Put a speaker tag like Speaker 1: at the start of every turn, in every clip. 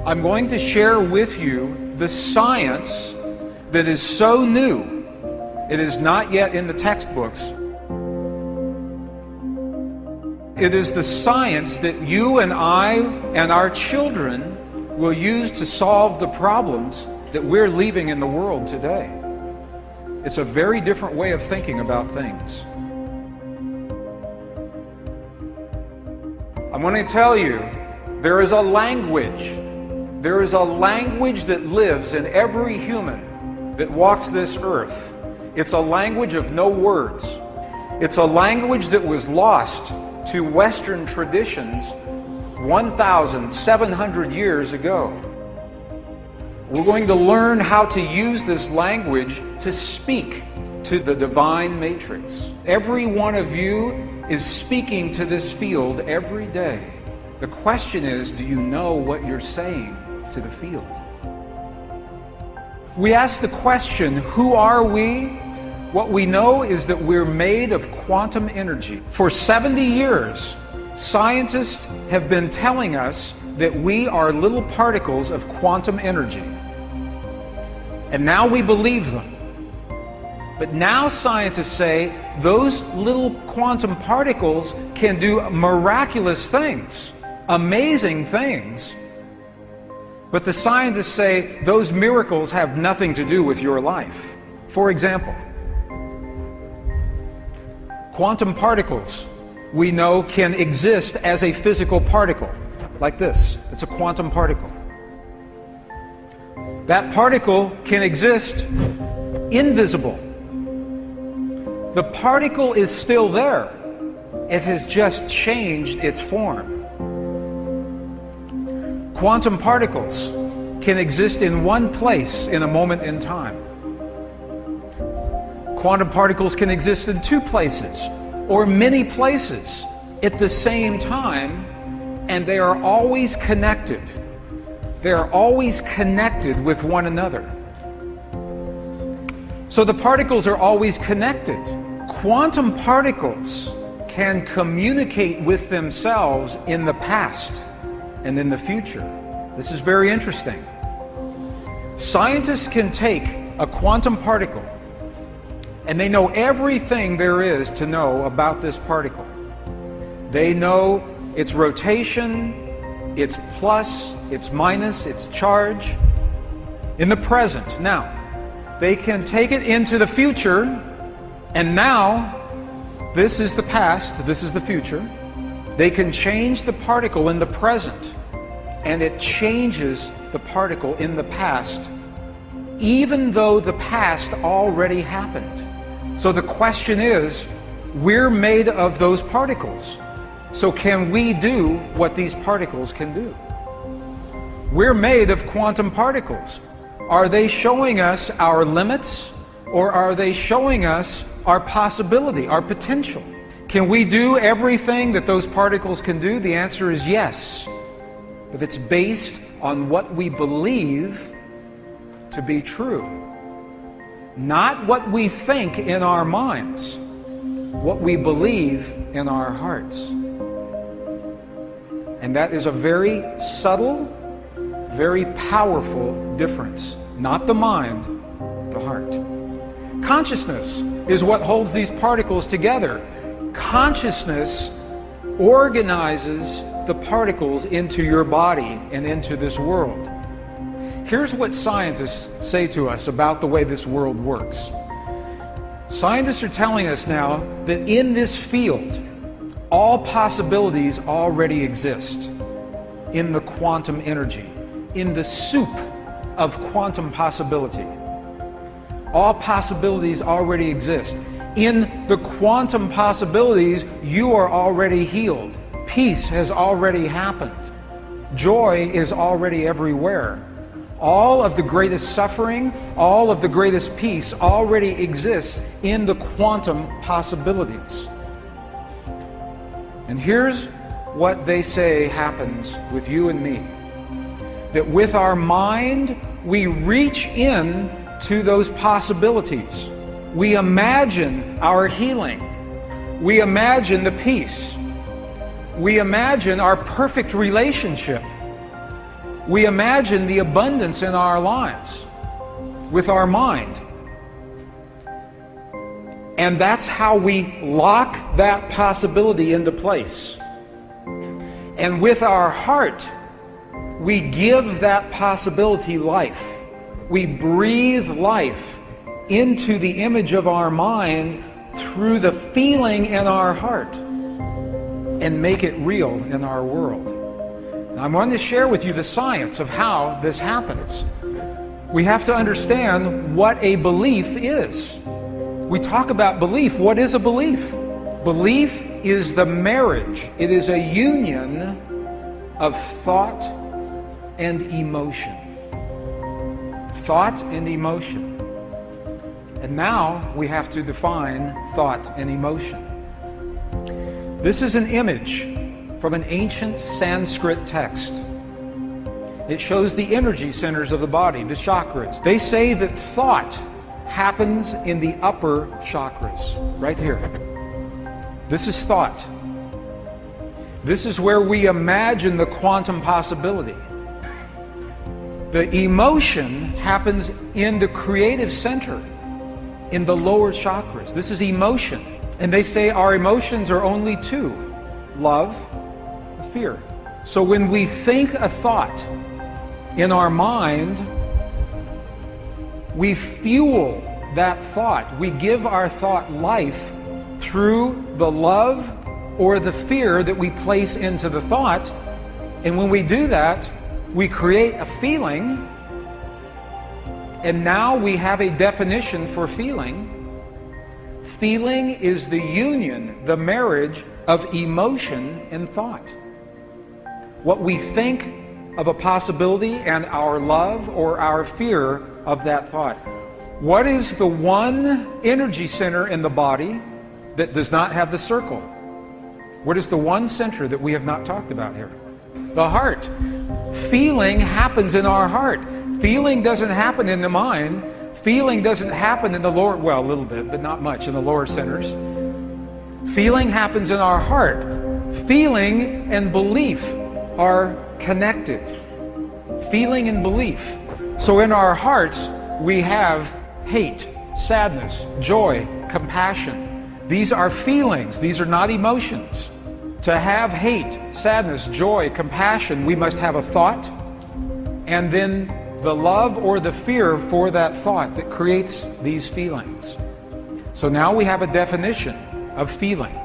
Speaker 1: I'm going to share with you the science that is so new, it is not yet in the textbooks. It is the science that you and I and our children will use to solve the problems that we're leaving in the world today. It's a very different way of thinking about things. I'm going to tell you, there is a language. There is a language that lives in every human that walks this earth. It's a language of no words. It's a language that was lost to Western traditions 1,700 years ago. We're going to learn how to use this language to speak to the divine matrix. Every one of you is speaking to this field every day. The question is, do you know what you're saying to the field? We ask the question, who are we? What we know is that we're made of quantum energy. For 70 years, scientists have been telling us that we are little particles of quantum energy. And now we believe them. But now scientists say those little quantum particles can do miraculous things, amazing things. But the scientists say those miracles have nothing to do with your life. For example, quantum particles, we know, can exist as a physical particle, like this. It's a quantum particle. That particle can exist invisible. The particle is still there. It has just changed its form. Quantum particles can exist in one place in a moment in time. Quantum particles can exist in two places or many places at the same time, and they are always connected. They are always connected with one another. So the particles are always connected. Quantum particles can communicate with themselves in the past and in the future. This is very interesting. Scientists can take a quantum particle and they know everything there is to know about this particle. They know its rotation, its plus, its minus, its charge in the present. Now, they can take it into the future, and now this is the past, this is the future. They can change the particle in the present, and it changes the particle in the past, even though the past already happened. So the question is, we're made of those particles. So can we do what these particles can do? We're made of quantum particles. Are they showing us our limits, or are they showing us our possibility, our potential? Can we do everything that those particles can do? The answer is yes. But it's based on what we believe to be true. Not what we think in our minds, what we believe in our hearts. And that is a very subtle, very powerful difference. Not the mind, the heart. Consciousness is what holds these particles together. Consciousness organizes the particles into your body and into this world. Here's what scientists say to us about the way this world works. Scientists are telling us now that in this field, all possibilities already exist in the quantum energy, in the soup of quantum possibility. All possibilities already exist. In the quantum possibilities, you are already healed. Peace has already happened. Joy is already everywhere. All of the greatest suffering, all of the greatest peace already exists in the quantum possibilities. And here's what they say happens with you and me. That with our mind, we reach in to those possibilities. We imagine our healing. We imagine the peace. We imagine our perfect relationship. We imagine the abundance in our lives with our mind. And that's how we lock that possibility into place. And with our heart, we give that possibility life. We breathe life into the image of our mind through the feeling in our heart and make it real in our world. Now, I'm going to share with you the science of how this happens. We have to understand what a belief is. We talk about belief. What is a belief? Belief is the marriage. It is a union of thought and emotion. Thought and emotion. And now we have to define thought and emotion. This is an image from an ancient Sanskrit text. It shows the energy centers of the body, the chakras. They say that thought happens in the upper chakras, right here. This is thought. This is where we imagine the quantum possibility. The emotion happens in the creative center, in the lower chakras. This is emotion. And they say our emotions are only two: love, fear. So when we think a thought in our mind, we fuel that thought. We give our thought life through the love or the fear that we place into the thought. And when we do that, we create a feeling. And now we have a definition for feeling. Feeling is the union, the marriage of emotion and thought. What we think of a possibility and our love or our fear of that thought. What is the one energy center in the body that does not have the circle? What is the one center that we have not talked about here? The heart. Feeling happens in our heart. Feeling doesn't happen in the mind. Feeling doesn't happen in the lower, well, a little bit, but not much in the lower centers. Feeling happens in our heart. Feeling and belief are connected. Feeling and belief. So in our hearts, we have hate, sadness, joy, compassion. These are feelings. These are not emotions. To have hate, sadness, joy, compassion, we must have a thought, and then the love or the fear for that thought that creates these feelings. So now we have a definition of feeling.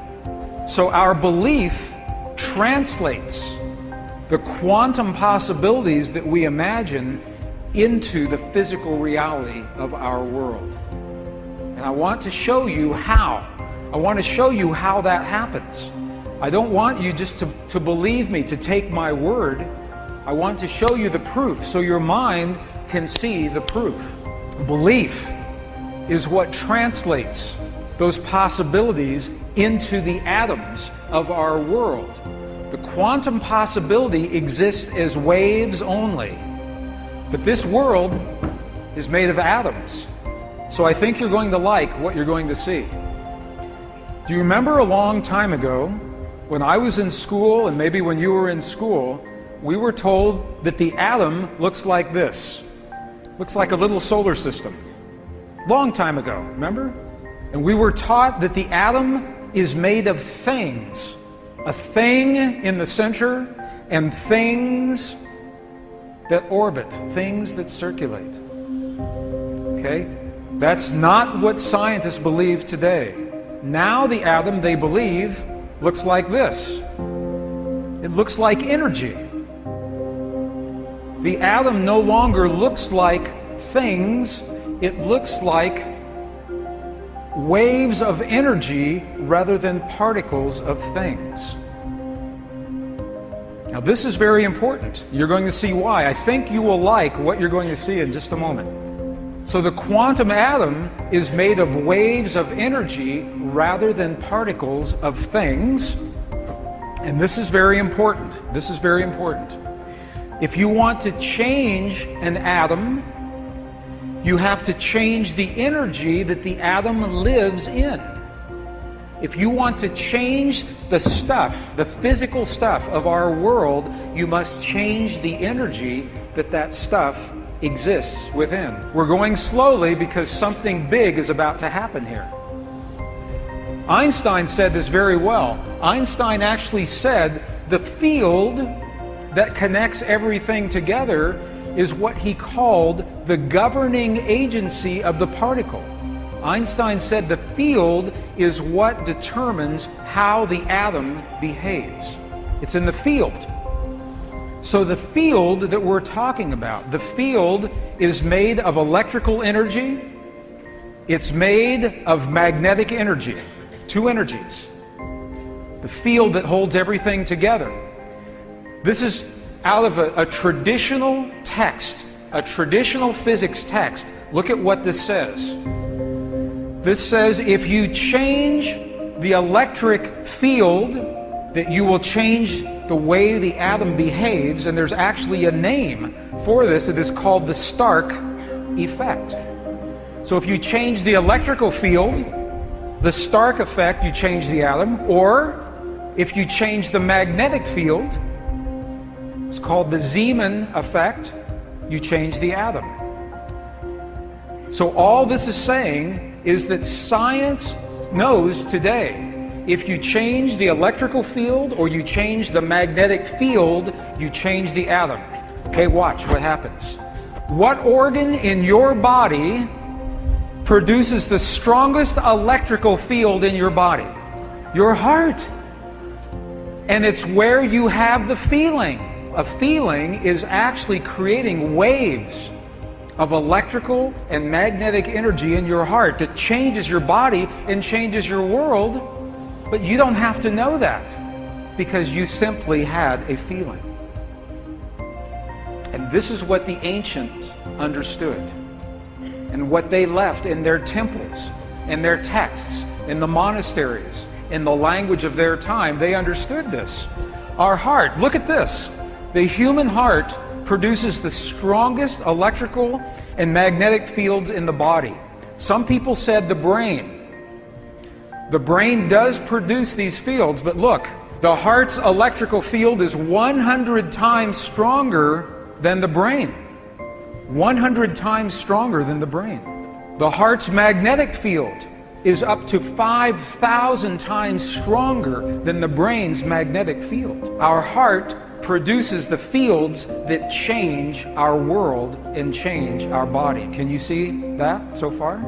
Speaker 1: So our belief translates the quantum possibilities that we imagine into the physical reality of our world. And I want to show you how. I want to show you how that happens. I don't want you just to believe me, to take my word. I want to show you the proof so your mind can see the proof. Belief is what translates those possibilities into the atoms of our world. The quantum possibility exists as waves only. But this world is made of atoms. So I think you're going to like what you're going to see. Do you remember a long time ago, when I was in school, and maybe when you were in school, we were told that the atom looks like this. Looks like a little solar system. Long time ago, remember? And we were taught that the atom is made of things. A thing in the center and things that orbit, things that circulate. Okay? That's not what scientists believe today. Now the atom, they believe, looks like this. It looks like energy. The atom no longer looks like things. It looks like waves of energy rather than particles of things. Now this is very important. You're going to see why. I think you will like what you're going to see in just a moment. So the quantum atom is made of waves of energy rather than particles of things. And this is very important. This is very important. If you want to change an atom, you have to change the energy that the atom lives in. If you want to change the stuff, the physical stuff of our world, you must change the energy that stuff exists within. We're going slowly because something big is about to happen here. Einstein said this very well. Einstein actually said the field that connects everything together is what he called the governing agency of the particle. Einstein said the field is what determines how the atom behaves. It's in the field. So the field that we're talking about, the field is made of electrical energy, it's made of magnetic energy, two energies. The field that holds everything together. This is out of a traditional text, a traditional physics text. Look at what this says. This says if you change the electric field, that you will change the way the atom behaves, and there's actually a name for this. It is called the Stark effect. So if you change the electrical field, the Stark effect, you change the atom, or if you change the magnetic field, it's called the Zeeman effect, you change the atom. So all this is saying is that science knows today, if you change the electrical field or you change the magnetic field, you change the atom. Okay, watch what happens. What organ in your body produces the strongest electrical field in your body? Your heart. And it's where you have the feeling. A feeling is actually creating waves of electrical and magnetic energy in your heart that changes your body and changes your world, but you don't have to know that because you simply had a feeling. And this is what the ancients understood and what they left in their temples, in their texts, in the monasteries, in the language of their time. They understood this. Our heart, look at this. The human heart produces the strongest electrical and magnetic fields in the body. Some people said the brain. The brain does produce these fields, but look, the heart's electrical field is 100 times stronger than the brain. 100 times stronger than the brain. The heart's magnetic field is up to 5,000 times stronger than the brain's magnetic field. Our heart produces the fields that change our world and change our body. Can you see that so far?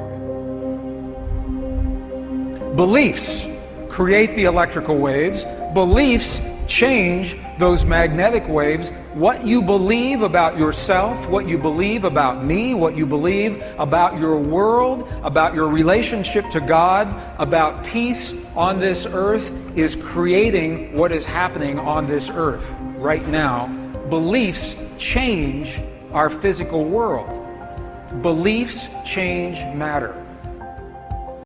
Speaker 1: Beliefs create the electrical waves. Beliefs change those magnetic waves. What you believe about yourself, what you believe about me, what you believe about your world, about your relationship to God, about peace on this earth is creating what is happening on this earth right now. Beliefs change our physical world. Beliefs change matter.